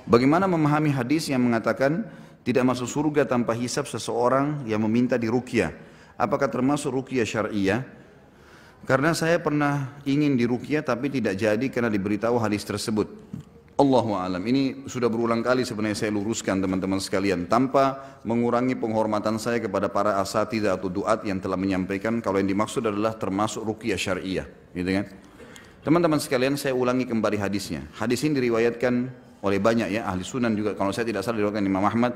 Bagaimana memahami hadis yang mengatakan tidak masuk surga tanpa hisab seseorang yang meminta diruqyah? Apakah termasuk ruqyah syariah? Karena saya pernah ingin diruqyah tapi tidak jadi karena diberitahu hadis tersebut. Allahu a'lam. Ini sudah berulang kali sebenarnya saya luruskan teman-teman sekalian tanpa mengurangi penghormatan saya kepada para asatidzah atau duat yang telah menyampaikan kalau yang dimaksud adalah termasuk ruqyah syariah, gitu kan? Teman-teman sekalian, saya ulangi kembali hadisnya. Hadis ini diriwayatkan oleh banyak ya, ahli sunan juga, kalau saya tidak salah diriwayatkan Imam Ahmad.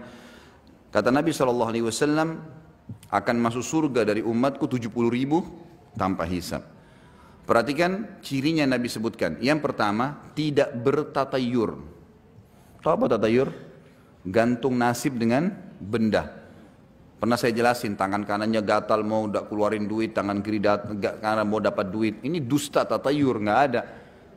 Kata Nabi SAW, akan masuk surga dari umatku 70.000 tanpa hisab. Perhatikan cirinya Nabi sebutkan. Yang pertama, tidak bertatayur. Tahu apa tatayur? Gantung nasib dengan benda. Pernah saya jelasin, tangan kanannya gatal mau keluarin duit, tangan kiri kanan mau dapat duit. Ini dusta, tatayur, nggak ada.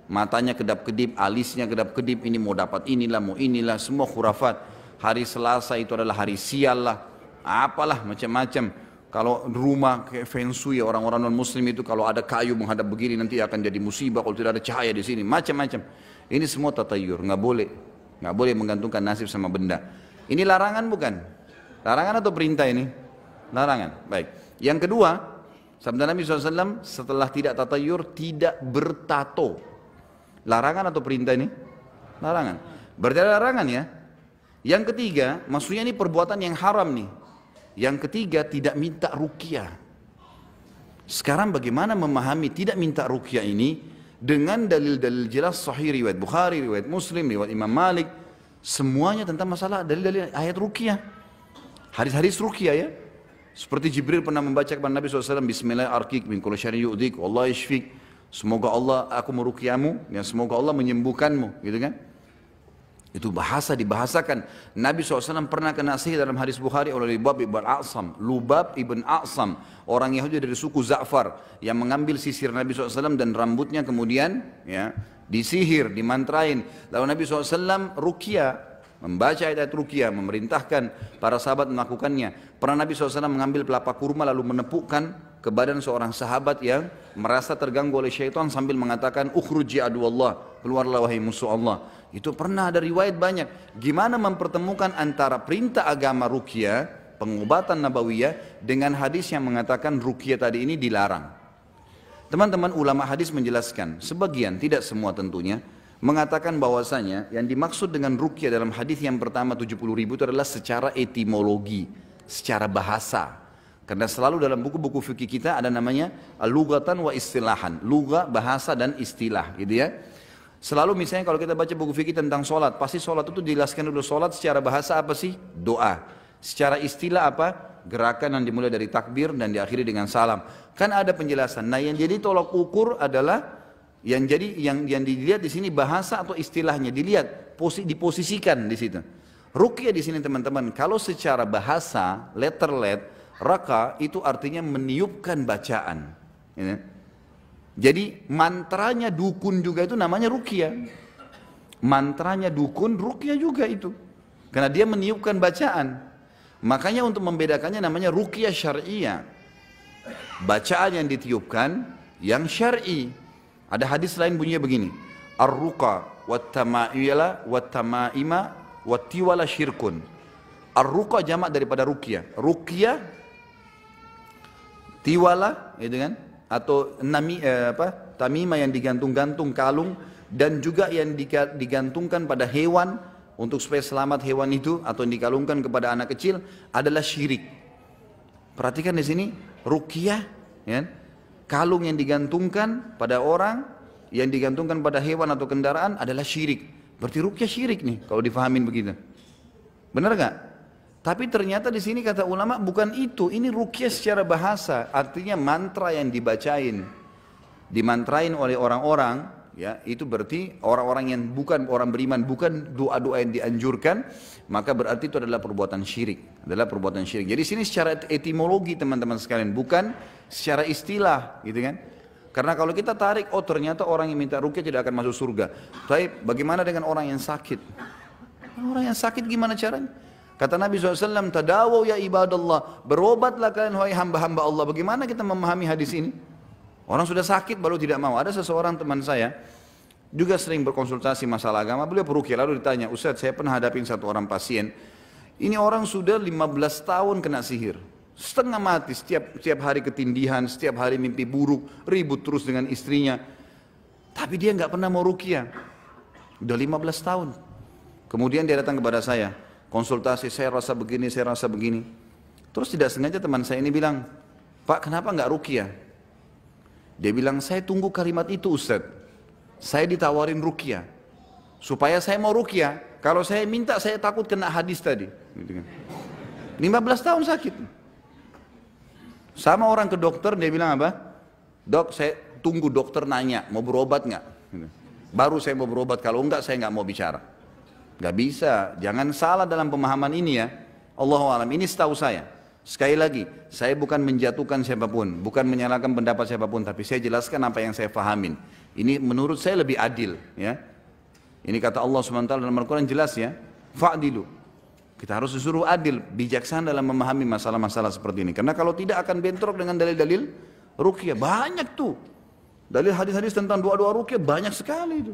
Matanya kedap-kedip, alisnya kedap-kedip, ini mau dapat inilah, mau inilah, semua khurafat. Hari Selasa itu adalah hari sial lah, apalah macam-macam. Kalau rumah kayak feng shui orang-orang non-muslim itu kalau ada kayu menghadap begini nanti akan jadi musibah kalau tidak ada cahaya di sini, macam-macam. Ini semua tatayur, nggak boleh menggantungkan nasib sama benda. Ini larangan bukan? Larangan atau perintah ini? Larangan. Baik. Yang kedua, sabda Nabi SAW setelah tidak tatayur, tidak bertato. Larangan atau perintah ini? Larangan. Berarti ada larangan ya. Yang ketiga, maksudnya ini perbuatan yang haram nih. Yang ketiga, tidak minta ruqyah. Sekarang bagaimana memahami tidak minta ruqyah ini dengan dalil-dalil jelas sahih riwayat Bukhari, riwayat Muslim, riwayat Imam Malik, semuanya tentang masalah dalil-dalil ayat ruqyah. Hadis-hadis ruqyah ya. Seperti Jibril pernah membaca kepada Nabi SAW, Bismillahirrahmanirrahim, min kulli syarrin yu'dhik, wallahu yashfik. Semoga Allah, aku meruqyahmu, ya semoga Allah menyembuhkanmu, gitu kan? Itu bahasa dibahasakan. Nabi SAW pernah kena sihir dalam hadis Bukhari oleh Lubab ibn A'sam. Lubab ibn A'sam, orang Yahudi dari suku Za'far, yang mengambil sisir Nabi SAW dan rambutnya kemudian ya disihir, dimantrain. Lalu Nabi SAW ruqyah, membaca ayat ruqyah, memerintahkan para sahabat melakukannya. Pernah Nabi SAW mengambil pelapa kurma lalu menepukkan ke badan seorang sahabat yang merasa terganggu oleh syaitan sambil mengatakan, ukhruji aduallah, keluarlah wahai musuh Allah. Itu pernah ada riwayat banyak. Gimana mempertemukan antara perintah agama ruqyah, pengobatan nabawiyah, dengan hadis yang mengatakan ruqyah tadi ini dilarang. Teman-teman ulama hadis menjelaskan, sebagian, tidak semua tentunya, mengatakan bahwasanya yang dimaksud dengan ruqyah dalam hadis yang pertama 70.000 itu adalah secara etimologi, secara bahasa. Karena selalu dalam buku-buku fikih kita ada namanya lugatan wa istilahan, lugah, bahasa dan istilah, gitu ya. Selalu misalnya kalau kita baca buku fikih tentang sholat, pasti sholat itu dijelaskan dulu. Sholat secara bahasa apa sih? Doa. Secara istilah apa? Gerakan yang dimulai dari takbir dan diakhiri dengan salam. Kan ada penjelasan. Nah yang jadi tolak ukur adalah yang dilihat di sini bahasa atau istilahnya, dilihat, diposisikan di situ. Ruqyah di sini teman-teman, kalau secara bahasa, letter, raka itu artinya meniupkan bacaan. Ya. Jadi mantranya dukun juga itu namanya ruqyah. Mantranya dukun ruqyah juga itu. Karena dia meniupkan bacaan. Makanya untuk membedakannya namanya ruqyah syariah. Bacaan yang ditiupkan yang syar'i. Ada hadis lain bunyinya begini. Ar-ruqa wat-tama'ila wat-tama'ima wat-tiwala syirkun. Ar-ruqa jamak daripada ruqyah. Ruqyah tiwala, gitu kan? Atau tamimah yang digantung-gantung kalung dan juga yang digantungkan pada hewan untuk supaya selamat hewan itu atau yang dikalungkan kepada anak kecil adalah syirik. Perhatikan di sini ruqyah, ya, kalung yang digantungkan pada orang, yang digantungkan pada hewan atau kendaraan adalah syirik. Berarti ruqyah syirik nih kalau difahamin begitu. Benar gak? Tapi ternyata di sini kata ulama bukan itu, ini ruqyah secara bahasa, artinya mantra yang dimantrain oleh orang-orang, ya itu berarti orang-orang yang bukan orang beriman, bukan doa-doa yang dianjurkan, maka berarti itu adalah perbuatan syirik, Jadi sini secara etimologi teman-teman sekalian, bukan secara istilah, gitu kan? Karena kalau kita tarik, oh ternyata orang yang minta ruqyah tidak akan masuk surga. Tapi bagaimana dengan orang yang sakit? Orang yang sakit gimana caranya? Kata Nabi SAW, tadawaw ya ibadallah, berobatlah kalian wahai hamba-hamba Allah. Bagaimana kita memahami hadis ini? Orang sudah sakit baru tidak mau. Ada seseorang teman saya, juga sering berkonsultasi masalah agama. Beliau peruqyah, lalu ditanya, Ustaz, saya pernah hadapin satu orang pasien, ini orang sudah 15 tahun kena sihir, setengah mati, setiap hari ketindihan, setiap hari mimpi buruk, ribut terus dengan istrinya, tapi dia nggak pernah mau ruqyah, udah 15 tahun. Kemudian dia datang kepada saya, konsultasi, saya rasa begini, saya rasa begini. Terus tidak sengaja teman saya ini bilang, Pak, kenapa nggak ruqyah? Dia bilang, saya tunggu kalimat itu Ustaz. Saya ditawarin ruqyah, supaya saya mau ruqyah. Kalau saya minta, saya takut kena hadis tadi. Gitu kan. 15 tahun sakit. Sama orang ke dokter, dia bilang apa? Dok, saya tunggu dokter nanya, mau berobat nggak? Gitu. Baru saya mau berobat, kalau enggak saya nggak mau bicara. Nggak bisa, jangan salah dalam pemahaman ini ya. Allahu a'lam, ini setahu saya. Sekali lagi, saya bukan menjatuhkan siapapun, bukan menyalahkan pendapat siapapun, tapi saya jelaskan apa yang saya fahamin. Ini menurut saya lebih adil, ya. Ini kata Allah SWT dalam Al-Quran jelas ya, fa'dilu. Kita harus disuruh adil, bijaksana dalam memahami masalah-masalah seperti ini. Karena kalau tidak akan bentrok dengan dalil-dalil ruqyah, banyak tuh. Dalil hadis-hadis tentang doa-doa ruqyah banyak sekali itu.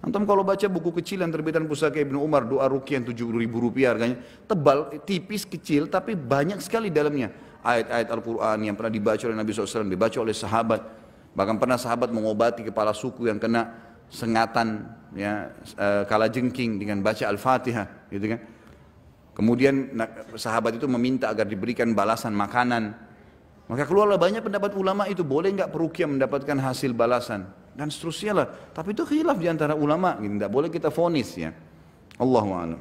Antum kalau baca buku kecil yang terbitan Pusaka Ibnu Umar, doa ruqyah yang 7.000 rupiah harganya, tebal, tipis, kecil, tapi banyak sekali dalamnya. Ayat-ayat Al-Quran yang pernah dibaca oleh Nabi SAW, dibaca oleh sahabat. Bahkan pernah sahabat mengobati kepala suku yang kena sengatan, ya, kalajengking dengan baca Al-Fatihah, gitu kan. Kemudian sahabat itu meminta agar diberikan balasan makanan. Maka keluarlah banyak pendapat ulama itu, boleh nggak peruqyah mendapatkan hasil balasan dan seterusnya lah. Tapi itu khilaf di antara ulama, tidak boleh kita vonis ya. Allahu a'lam.